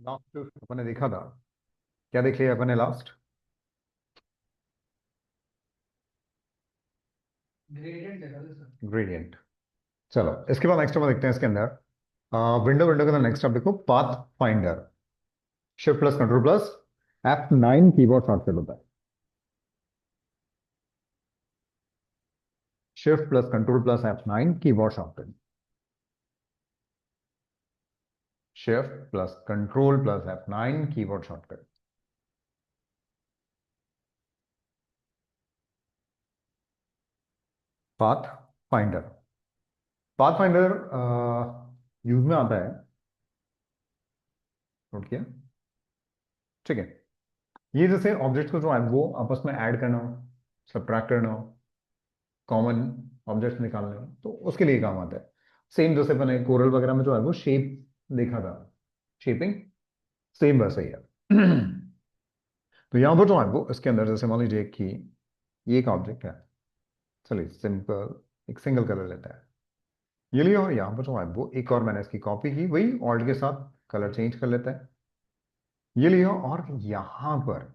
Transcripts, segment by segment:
Last अपन ने देखा था, क्या देख लिया अपन ने लास्ट? ग्रेडियंट देखा था सर। ग्रेडियंट। चलो इसके बाद नेक्स्ट अपन देखते हैं इसके अंदर विंडो विंडो के अंदर नेक्स्ट आप देखो path finder. Shift plus control plus F9 keyboard shortcut होता है। Shift plus control plus F9 keyboard shortcut. Shift plus control plus F9 keyboard shortcut. Path finder. Path finder use में आता है, note किया? ठीक है। ये जैसे ऑब्जेक्ट को जो है वो आपस में ऐड करना हो, सब्ट्रैक्ट करना हो, कॉमन ऑब्जेक्ट निकालने हो, तो उसके लिए काम आता है। सेम जैसे मैंने कोरल वगैरह में जो है वो शेप देखा था, शेपिंग सेम वैसे ही है। तो यहां पर जो है वो इसके अंदर जैसे मान लीजिए कि ये एक ऑब्जेक्ट है। चलिए सिंपल एक सिंगल कलर लेता है, ये लिया, और यहाँ पर जो है वो एक और मैंने इसकी कॉपी की, वही ऑल्ट के साथ कलर चेंज कर लेता है। ये लिया और यहां पर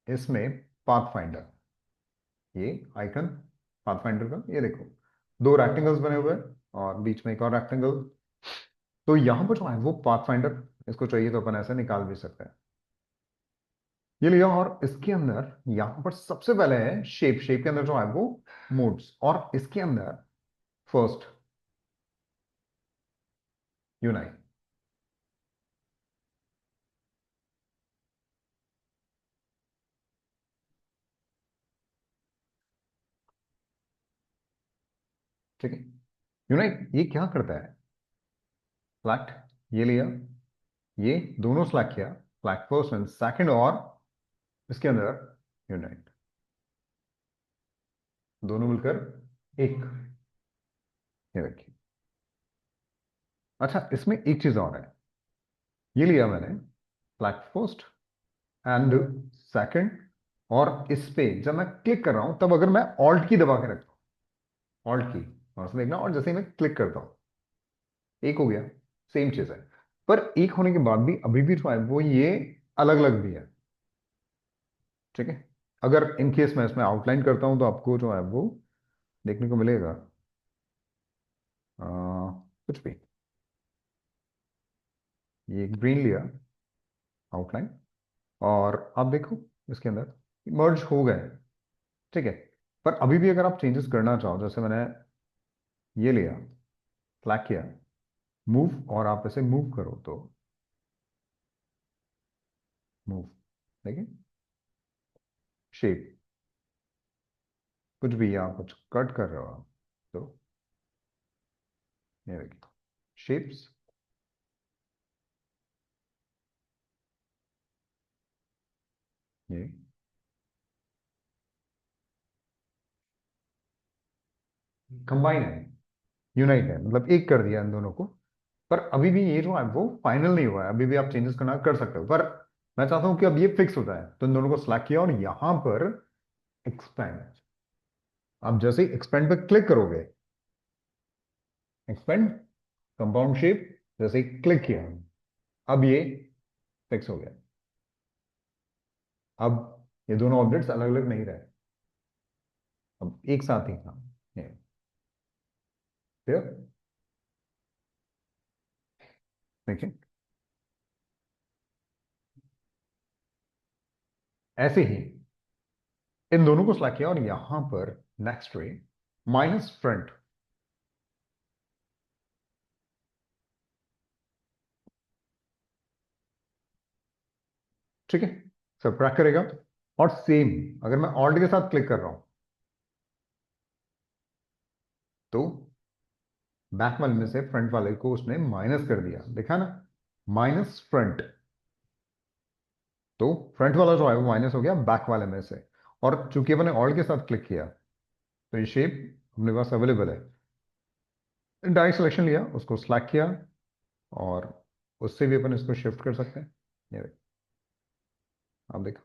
इसमें पाथ फाइंडर, ये आइकन पाथ फाइंडर का, ये देखो दो रेक्टेंगल्स बने हुए हैं और बीच में एक और रेक्टेंगल। तो यहां पर जो है वो पाथ फाइंडर, इसको चाहिए तो अपन ऐसे निकाल भी सकते हैं। ये लिया और इसके अंदर यहां पर सबसे पहले है शेप। शेप के अंदर जो है वो मोड्स, और इसके अंदर फर्स्ट यूनाइट। ठीक है, यूनाइट ये क्या करता है? फ्लैट, ये लिया, ये दोनों सेलेक्ट किया, फ्लैट फर्स्ट एंड सेकंड, और इसके अंदर यूनाइट, दोनों मिलकर एक। ये देखिए। अच्छा इसमें एक चीज और है, ये लिया मैंने फ्लैट फर्स्ट एंड सेकंड, और इस पे जब मैं क्लिक कर रहा हूं तब अगर मैं ऑल्ट की दबा के रखता हूं, ऑल्ट की, और देखना, और जैसे ही मैं क्लिक करता हूं एक हो गया। सेम चीज है, पर एक होने के बाद भी अभी भी जो है वो ये अलग अलग भी है। ठीक है, अगर इन केस मैं इसमें आउटलाइन करता हूं तो आपको जो है वो देखने को मिलेगा आ, कुछ भी। ये ग्रीन लिया आउटलाइन, और आप देखो इसके अंदर मर्ज हो गए। ठीक है, पर अभी भी अगर आप चेंजेस करना चाहो, जैसे मैंने ये लिया, फ्लैग किया, मूव, और आप इसे मूव करो तो मूव, देखिए शेप, कुछ भी आप कुछ कट कर रहे हो आप, तो ये देखिए शेप्स। ये कंबाइन है, यूनाइट है, मतलब एक कर दिया इन दोनों को। पर अभी भी ये जो है वो फाइनल नहीं हुआ है, अभी भी आप चेंजेस करना कर सकते हो, पर मैं चाहता हूं कि अब ये फिक्स होता है, तो इन दोनों को सिलेक्ट किया और यहां पर एक्सपेंड। आप जैसे ही एक्सपेंड पे क्लिक करोगे, एक्सपेंड कंपाउंड शेप, जैसे ही क्लिक किया अब ये फिक्स हो गया। अब ये दोनों ऑब्जेक्ट्स अलग अलग नहीं रहे, अब एक साथ ही था ये। क्लियर? देखिए ऐसे ही इन दोनों को सिलेक्ट किया और यहां पर नेक्स्ट रे माइनस फ्रंट। ठीक है, सबट्रैक्ट करेगा, और सेम अगर मैं ऑल्ट के साथ क्लिक कर रहा हूं तो बैक वाले में से फ्रंट वाले को उसने माइनस कर दिया, देखा ना, माइनस फ्रंट। तो फ्रंट वाला जो है वो माइनस हो गया बैक वाले में से, और चूंकि अपने ऑल्ट के साथ क्लिक किया तो ये शेप अपने पास अवेलेबल है। डायरेक्ट सिलेक्शन लिया, उसको सिलेक्ट किया, और उससे भी अपन इसको शिफ्ट कर सकते हैं। ये देखो, आप देखो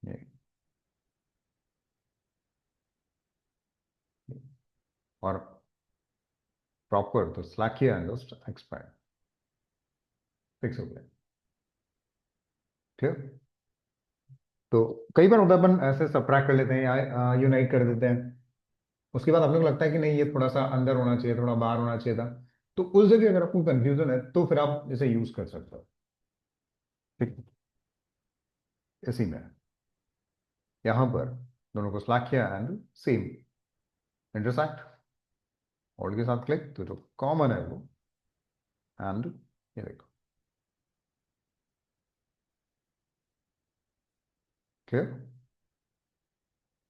ये, और प्रॉपर तो सिलेक्ट किया एंड जस्ट एक्सपैंड। फिक्स हो गया। ठीक। तो कई बार होता है अपन ऐसे सबट्रैक्ट कर लेते हैं या यूनाइट कर देते हैं, उसके बाद अपने को लगता है कि नहीं ये थोड़ा सा अंदर होना चाहिए, थोड़ा बाहर होना चाहिए था। तो उस जगह अगर आपको कंफ्यूजन है तो फिर आप इसे यूज कर सकते हो। ठीक। इसी में यहां पर दोनों को स्लैक किया एंड सेम इंटरसेक्ट, ऑल्ट के साथ क्लिक, तो जो कॉमन है वो एंड ये देखो क्लियर।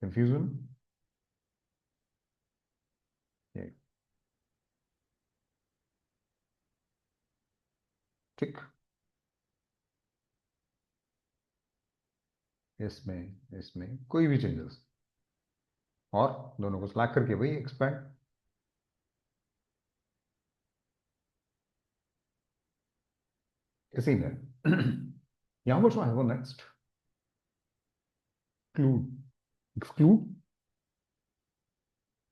कंफ्यूजन ये। ठीक। इसमें इसमें कोई भी चेंजेस, और दोनों को स्लैक करके वही एक्सपैंड। इसी में यहां पर जो है वो नेक्स्ट एक्सक्लूड। एक्सक्लूड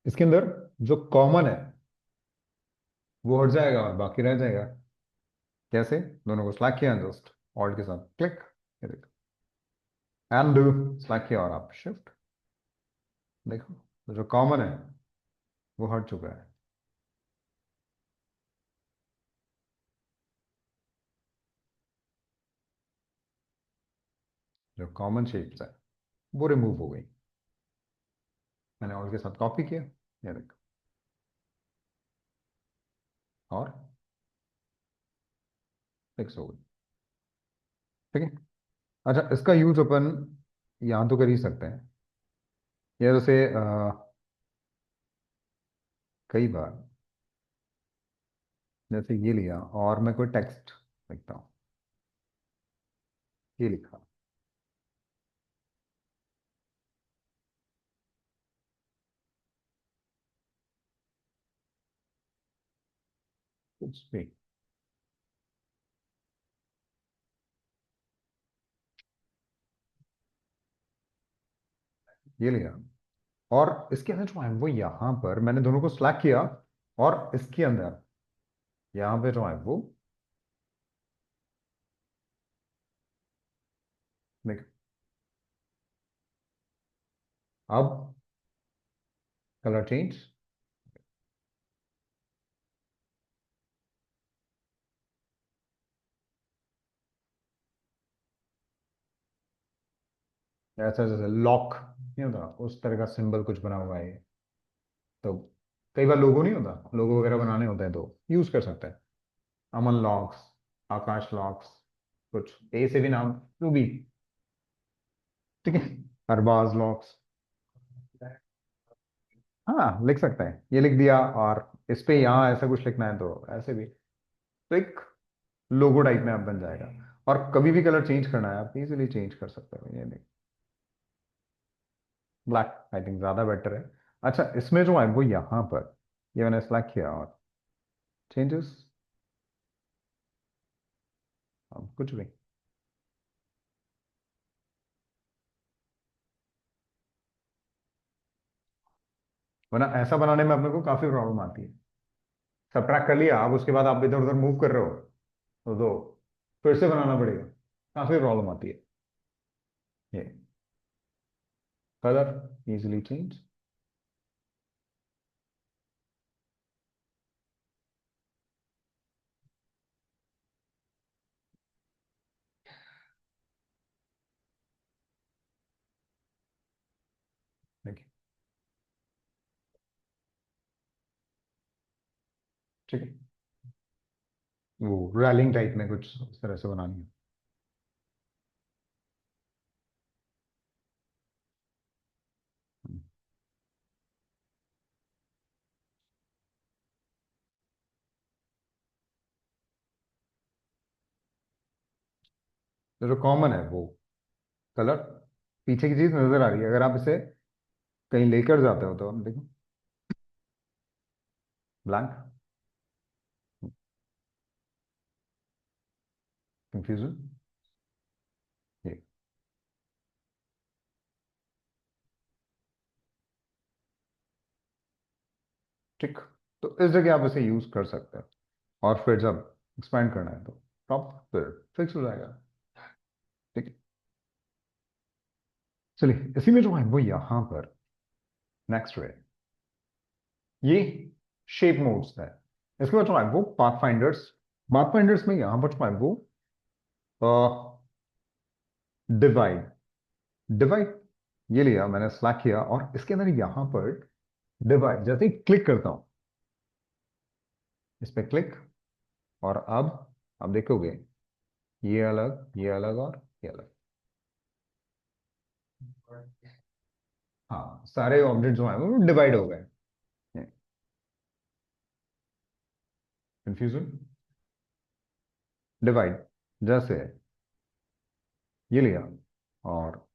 इसके अंदर जो कॉमन है वो हट जाएगा और बाकी रह जाएगा। कैसे? दोनों को स्लैक किया जस्ट ऑल्ट के साथ क्लिक, ये देखो एंड स्लैक किया और आप शिफ्ट, देखो तो जो कॉमन है वो हट चुका है। जो कॉमन शेप्स है वो रिमूव हो गई। मैंने ऑल्ट के साथ कॉपी किया, ये देखो, और फिक्स हो गई। ठीक है। अच्छा, इसका यूज अपन यहां तो कर ही सकते हैं। ये जैसे कई बार जैसे ये लिया और मैं कोई टेक्स्ट लिखता हूँ, ये लिखा, कुछ भी ये लिया, और इसके अंदर जो है वो यहां पर मैंने दोनों को स्लैक किया, और इसके अंदर यहां पे जो है वो देख, अब कलर चेंज, ऐसा जैसे लॉक नहीं होता उस तरह का सिंबल कुछ बना हुआ है ये। तो कई बार लोगो नहीं होता, लोगो वगैरह बनाने होते हैं तो यूज कर सकते हैं। अमन लॉक्स, आकाश लॉक्स, कुछ ए से भी नाम, जो भी। ठीक है। अरबाज लॉक्स, हाँ लिख सकते हैं, ये लिख दिया, और इस पे यहाँ ऐसा कुछ लिखना है तो ऐसे भी। तो एक लोगो टाइप में आप बन जाएगा। और कभी भी कलर चेंज करना है आप इजीली चेंज कर सकते हो, ये नहीं। ब्लैक आई थिंक ज्यादा बेटर है। अच्छा, इसमें जो है वो यहाँ पर ये मैंने सेलेक्ट किया और चेंजेस, कुछ भी। वरना ऐसा बनाने में अपने को काफी प्रॉब्लम आती है। सब्ट्रैक्ट कर लिया, अब उसके बाद आप इधर उधर मूव कर रहे हो तो फिर से बनाना पड़ेगा, काफी प्रॉब्लम आती है। ये कलर इजीली चेंज। देखिए, ठीक है। वो रैलिंग टाइप में कुछ इस तरह से बनानी है। तो जो कॉमन है वो कलर, पीछे की चीज नजर आ रही है, अगर आप इसे कहीं लेकर जाते हो तो देखो ब्लैंक, कंफ्यूजन, ये ठीक। तो इस जगह आप इसे यूज कर सकते हो, और फिर जब एक्सपैंड करना है तो टॉप फिर फिक्स हो जाएगा। ठीक है, चलिए इसी में जो है वो यहां पर नेक्स्ट वे ये शेप मोड्स है। इसके बाद जो है वो पाथफाइंडर्स में यहां पर जो है वो डिवाइड डिवाइड ये लिया मैंने, सेलेक्ट किया और इसके अंदर यहां पर डिवाइड जैसे ही क्लिक करता हूं इस पे क्लिक, और अब देखोगे ये अलग और ये अलग। हाँ, सारे ऑब्जेक्ट जो है वो डिवाइड हो गए। कंफ्यूजन, डिवाइड जैसे ये लिया और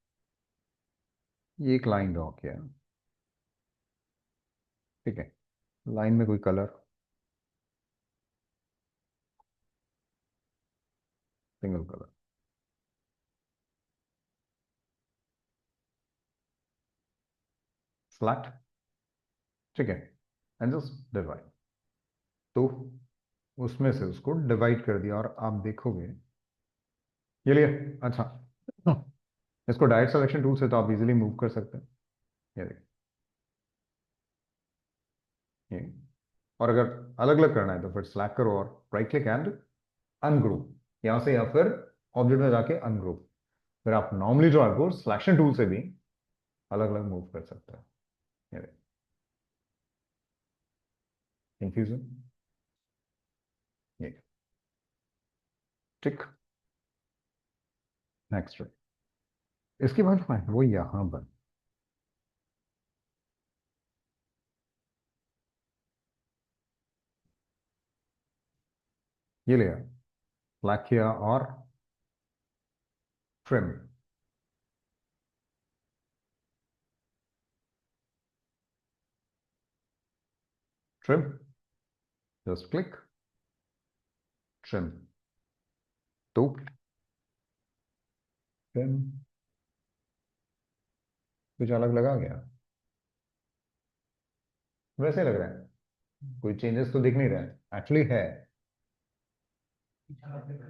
ये एक लाइन ड्रॉ किया। ठीक है, लाइन में कोई कलर, सिंगल कलर, फ्लैट। ठीक है, एंड जस्ट डिवाइड। तो उसमें से उसको डिवाइड कर दिया और आप देखोगे ये लिए। अच्छा, इसको डायरेक्ट सिलेक्शन टूल से तो आप इजीली मूव कर सकते हैं। ये देखिए, ये। और अगर अलग अलग करना है तो फिर सेलेक्ट करो और राइट क्लिक एंड अनग्रुप यहां से, या फिर ऑब्जेक्ट में जाके अनग्रुप। फिर आप नॉर्मली जो है वो सिलेक्शन टूल से भी अलग अलग मूव कर सकते हैं। ये देखिए, कंफ्यूजन, ये। ठीक, नेक्स्ट। इसके बाद वो यहां पर ये लिया, ब्लैक किया और trim. Trim, just click, trim. तो ट्रिम कुछ अलग लगा गया, वैसे लग रहा है, कोई चेंजेस तो दिख नहीं रहा है, एक्चुअली है।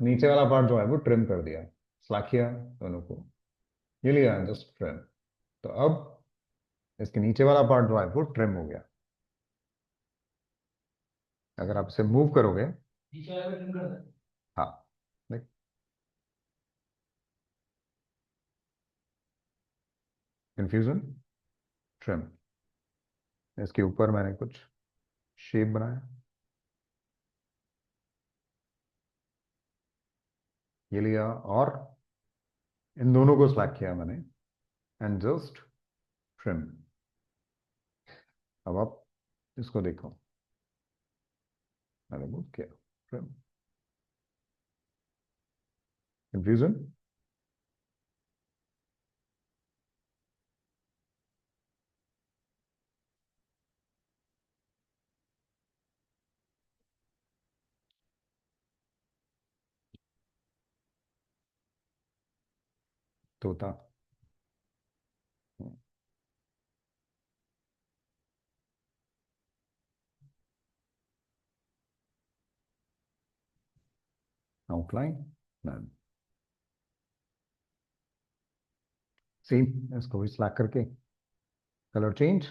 नीचे वाला पार्ट जो है वो ट्रिम कर दिया, स्लैक किया दोनों को, ये लिया जस्ट ट्रिम। तो अब इसके नीचे वाला पार्ट जो है वो ट्रिम हो गया। अगर आप इसे मूव करोगे, नीचे वाला बटन कर दे। हाँ, देख, कंफ्यूजन, ट्रिम। इसके ऊपर मैंने कुछ शेप बनाया, ये लिया और इन दोनों को सिलेक्ट किया मैंने एंड जस्ट ट्रिम। अब आप इसको देखो, मैंने मूव किया, ट्रिम। कंफ्यूजन, तोता, आउटलाइन, नन। सेम, इसको भी सिलेक्ट करके कलर चेंज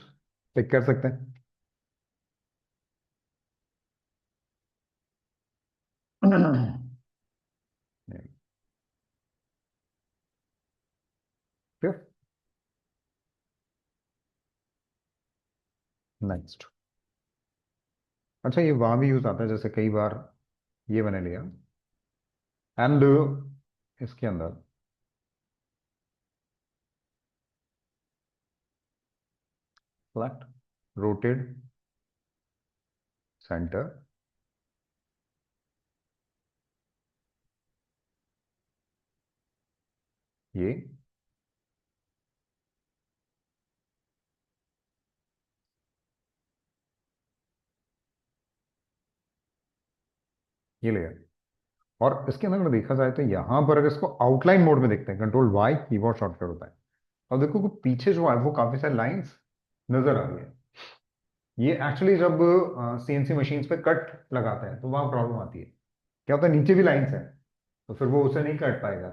पिक कर सकते हैं। फिर नेक्स्ट। अच्छा, ये वहां भी यूज आता है, जैसे कई बार ये मैंने लिया एंड इसके अंदर सेलेक्ट, रोटेट, सेंटर, ये ये लिया। और इसके अंदर अगर देखा जाए तो यहां पर अगर इसको आउटलाइन मोड में देखते हैं, कंट्रोल वाई कीबोर्ड शॉर्टकट होता है। अब देखो कि पीछे जो है वो काफी सारी लाइंस नजर आ रही है। ये एक्चुअली जब सीएनसी मशीन्स पे कट लगाते हैं तो वहां प्रॉब्लम आती है। क्या होता है, नीचे भी लाइंस है तो फिर वो उसे नहीं काट पाएगा,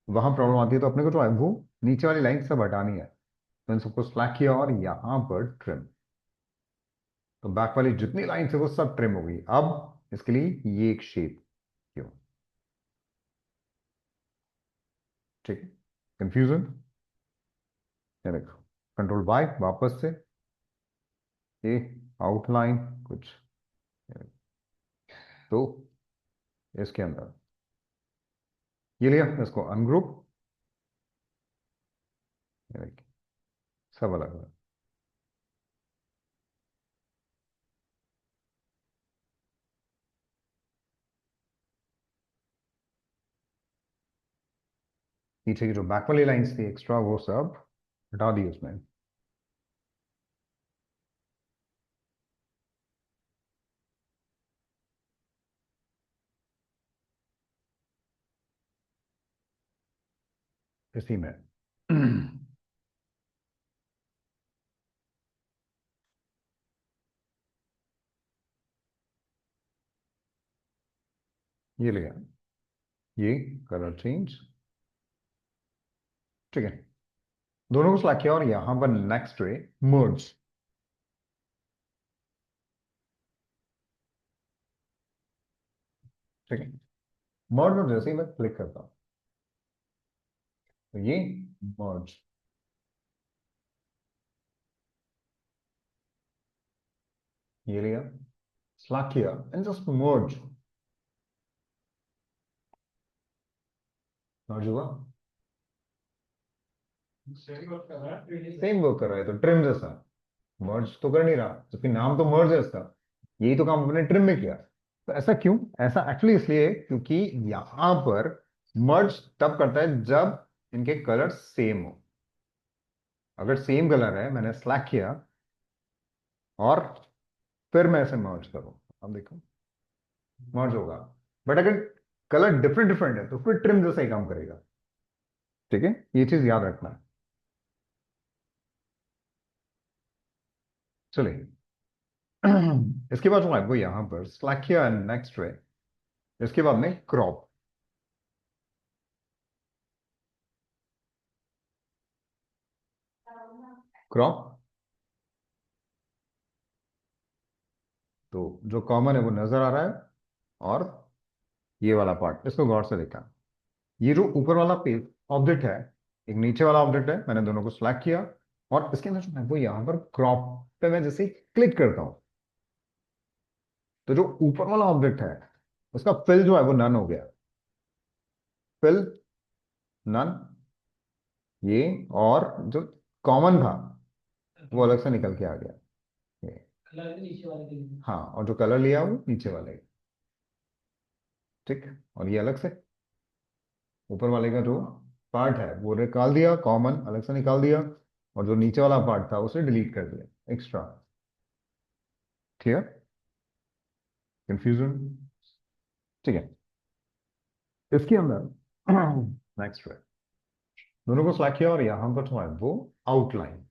वहां प्रॉब्लम आती है। तो अपने को जो है वो नीचे वाली लाइन सब हटानी है, तो इन सबको स्लैक किया और यहां पर ट्रिम। तो बैक वाली जितनी लाइन है वो सब ट्रिम हो गई। अब इसके लिए ये एक शेप क्यों, ठीक है? कंफ्यूजन? ये देखो, कंट्रोल वाई वापस से, ये आउटलाइन कुछ, तो इसके अंदर ये लिया, इसको अनग्रुप, सब अलग अलग। पीछे की जो बैक वाली लाइंस थी एक्स्ट्रा, वो सब हटा दी उसमें। इसी में ये लिया, ये कलर चेंज, ठीक है, दोनों को सिलेक्ट किया और यहां पर नेक्स्ट रे मर्ज, ठीक है। मर्ज में जैसे ही मैं क्लिक करता हूं तो ये मर्ज, ये लिया, सिलेक्ट किया एंड जस्ट मर्ज, मर्ज हुआ, सेम वर्क कर रहा है 3D से। सेम वर्क कर रहा है। तो ट्रिम जैसा, मर्ज तो कर नहीं रहा, जबकि नाम तो मर्ज है इसका, यही तो काम अपने ट्रिम में किया। तो ऐसा क्यों? ऐसा एक्चुअली इसलिए क्योंकि यहां पर मर्ज तब करता है जब इनके कलर सेम हो। अगर सेम कलर है, मैंने सेलेक्ट किया और फिर मैं इसे मर्ज करूं, अब देखो मर्ज होगा। बट अगर कलर डिफरेंट डिफरेंट है तो फिर ट्रिम जैसा ही काम करेगा, ठीक है? ये चीज याद रखना है। चलिए इसके बाद जो है वो यहां पर सेलेक्ट किया नेक्स्ट रे, इसके बाद में क्रॉप। क्रॉप, तो जो कॉमन है वो नजर आ रहा है, और ये वाला पार्ट इसको गौर से देखा। ये जो ऊपर वाला पेज ऑब्जेक्ट है, एक नीचे वाला ऑब्जेक्ट है, मैंने दोनों को सिलेक्ट किया और इसके अंदर जो है वो यहां पर क्रॉप पे मैं जैसे क्लिक करता हूं तो जो ऊपर वाला ऑब्जेक्ट है उसका फिल जो है वो नन हो गया, फिल नन, ये, और जो कॉमन था वो अलग से निकल के आ गया, ये। कलर के नीचे वाले के लिए। हाँ, और जो कलर लिया वो नीचे वाले, ठीक, और ये अलग से ऊपर वाले का जो पार्ट है वो निकाल दिया, कॉमन अलग से निकाल दिया, और जो नीचे वाला पार्ट था उसे डिलीट कर दिया एक्स्ट्रा। क्लियर? कंफ्यूजन? ठीक है, इसके अंदर नेक्स्ट है, दोनों को सिलेक्ट किया और यहां पर जो है वो आउटलाइन,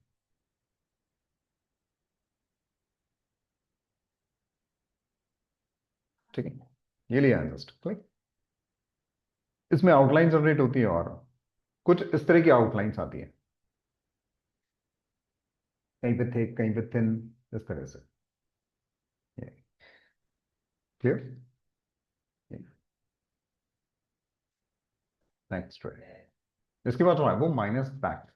ठीक है, ये लिया जस्ट क्लिक। इसमें आउटलाइन जनरेट होती है और कुछ इस तरह की आउटलाइंस आती है, कहीं पे थिक कहीं पे थिन, इस तरह से। क्लियर? नेक्स्ट है, इसके बाद जो है वो माइनस बैक,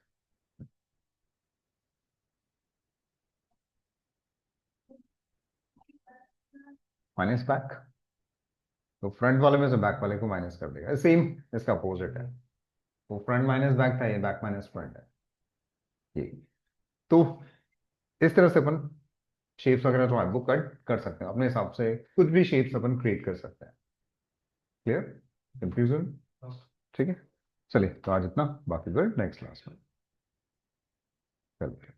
माइनस बैक, तो फ्रंट वाले में से बैक वाले को माइनस कर देगा, सेम इसका अपोजिट है। वो फ्रंट माइनस बैक था, ये बैक माइनस फ्रंट है, ये। तो इस तरह से अपन शेप्स वगैरह जो है वो कट कर सकते हैं अपने हिसाब से, कुछ भी शेप्स अपन क्रिएट कर सकते हैं। क्लियर? कंफ्यूजन? ठीक है, चलिए तो आज इतना, बाकी फिर नेक्स्ट क्लास में चलते हैं।